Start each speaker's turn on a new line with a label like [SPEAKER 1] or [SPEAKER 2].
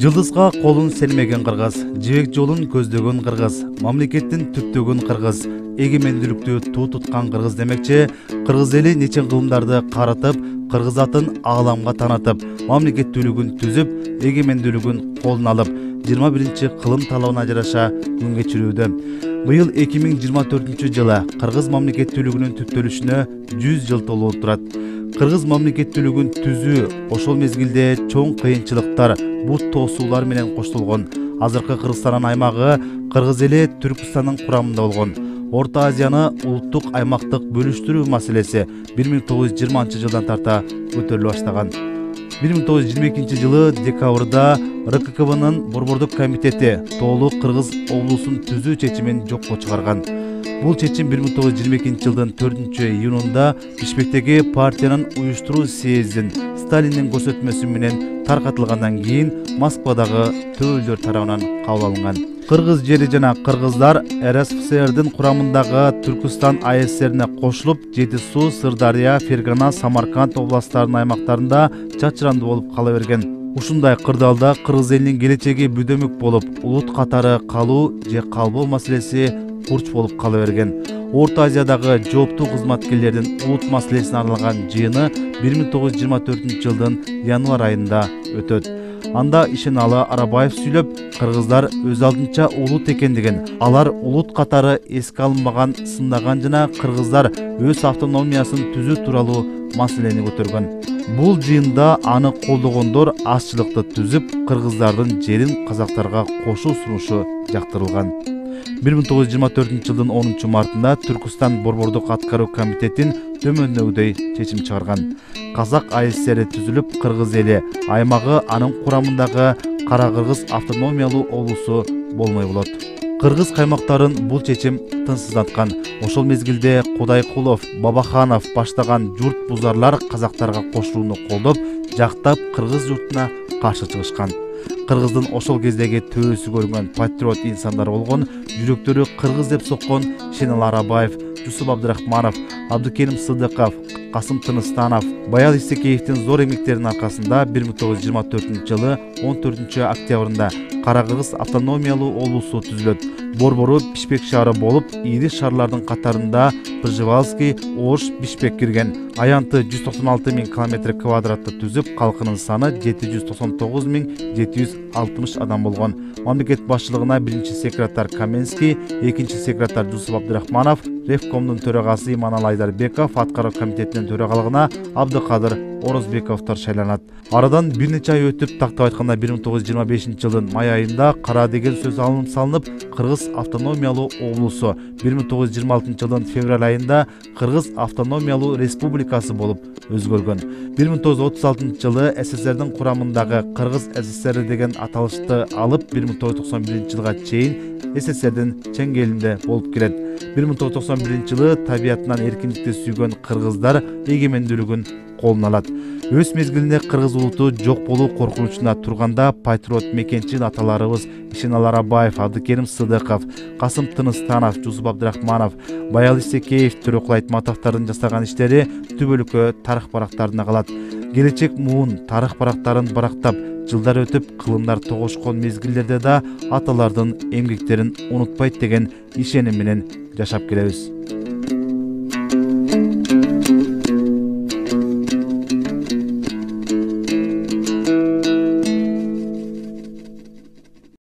[SPEAKER 1] Жылдызга колун сермеген кыргыз, жибек жолун көздөгөн кыргыз, мамлекеттин түптөгөн кыргыз, эгемендүүлүктү туу туткан кыргыз демекчи, кыргыз эли нече кылымдарды карытып, кыргыз атын ааламга таанытып, мамлекеттүүлүгүн түзүп, эгемендүүлүгүн колуна алып, 21-кылым талабына жараша күн кечирүүдө. Быйыл 2024-жылы кыргыз мамлекеттүүлүгүнүн түптөлүшүнө 100 жыл толуп турат. Кыргыз мамлекеттүүлүгүн түзүү ошол мезгилде чоң кыйынчылыктар, бут тоосуулар менен коштолгон. Азыркы Кыргызстан аймагы кыргыз эли Түркстандын курамында болгон. Орто Азияны улуттук аймактык бөлүштүрүү маселеси 1920-жылдан тарта көтөрүлө баштаган. 1922-жылы декабрда РККБнын Борбордук комитети Тоолуу Кыргыз облусун түзүү чечимин жокко чыгарган. Бул чечим 1922-жылдын 4-июнунда Бишкектеги партиянын уюштуруу съездин Сталиндин көрсөтмөсү менен таркатылгандан кийин Москвадагы төөлдөр тарабынан кабыл алынган. Кыргыз жери жана кыргыздар РСФСРдин курамындагы Түркстан АССРине кошулуп, Жети Суу, Сырдария, Фергана, Самарканд областтарынын аймактарында чачырандуу болуп кала берген. Ушундай кырдаалда кыргыз элинин келечеги бүдөмүк болуп, улут катары калуу же калбоо маселеси курч болуп кала берген. Орто Азиядагы жооптуу кызматкерлердин улут маселесине арналган жыйыны 1924-жылдын январь айында өтөт. Анда Ишеналы Арабаев сүйлөп, кыргыздар өз алдынча улут экендигин, алар улут катары эске алынбаган, сындаган жана кыргыздар өз автономиясын түзүү тууралуу маселени көтөргөн. Бул жыйында аны колдогондор азчылыкты түзүп, кыргыздардын жерин казактарга кошуу сунушу жактырылган. 1924-жылдын 10 мартында Түркстан Борбордук аткаруу комитетин төмөндөгүдөй чечим чыгарган. Казак АССРи түзүлүп, кыргыз эли аймагы анын курамындагы Кара-Кыргыз автономиялуу облусу болмой болот. Кыргыз каймактарын бул чечим тынчсыздаткан. Ошол мезгилде Кудайкулов, Бабаханов баштаган журт бузарлар казактарга кошулууну колдоп, жактап кыргыз журтуна каршы чыгышкан. Кыргыздын ошол кездеги төбөсү көрүнгөн патриот инсандар болгон, жүрөктөрү кыргыз деп соккон Ишеналы Арабаев, Жусуп Абдрахманов, Абдыкерим Сыдыков, Касым Тыныстанов, Баял Исекеевдин зор эмектеринин аркасында 1924-жылы 14 октябрында Кара-Кыргыз автономиялуу облусу түзүлөт. Борбору Бишкек шаары болуп, ири шаарлардын катарында Пржевальский, Ош, Бишкек кирген. Аянты 196 000 км2 түзүп, калкынын саны 799 760 адам болгон. Мамлекет башчылыгына 1-секретарь Каменский, 2-секретарь Жусуп Абдрахманов, Ревкомдун төрагасы Иманалы Айдарбеков, аткаруу комитетинин төрагалыгына Абдыкадыр Орозбековдор шайланат. Арадан бир нече ай өтүп, тактап айтканда 1925-жылдын май айында кара деген сөз алынып салынып, Кыргыз автономиялуу облусу 1926-жылдын февраль айында Кыргыз автономиялуу республикасы болуп өзгөргөн. 1936-жылы СССРдин курамындагы Кыргыз СССР деген аталышты алып, 1991-жылга чейин СССРдин чеңгелинде болуп келет. 1991-жылы табиятынан эркиндикти сүйгөн кыргыздар эгемендүүлүгүн колуна алат. Өз мезгилинде кыргыз улуту жок болуу коркунучунда турганда патриот мекенчил аталарыбыз Ишеналы Арабаев, Абдыкерим Сыдыков, Касым Тыныстанов, Жусуп Абдрахманов, Баял Исекеев, Төрөкул Айтматовдордун жасаган иштери түбөлүккө тарых барактарына калат. Келечек муун тарых барактарын барактап, жылдар өтүп, кылымдар тогошкон мезгилдерде да аталардын эмгектерин унутпайт деген ишеним менен жашап келебиз.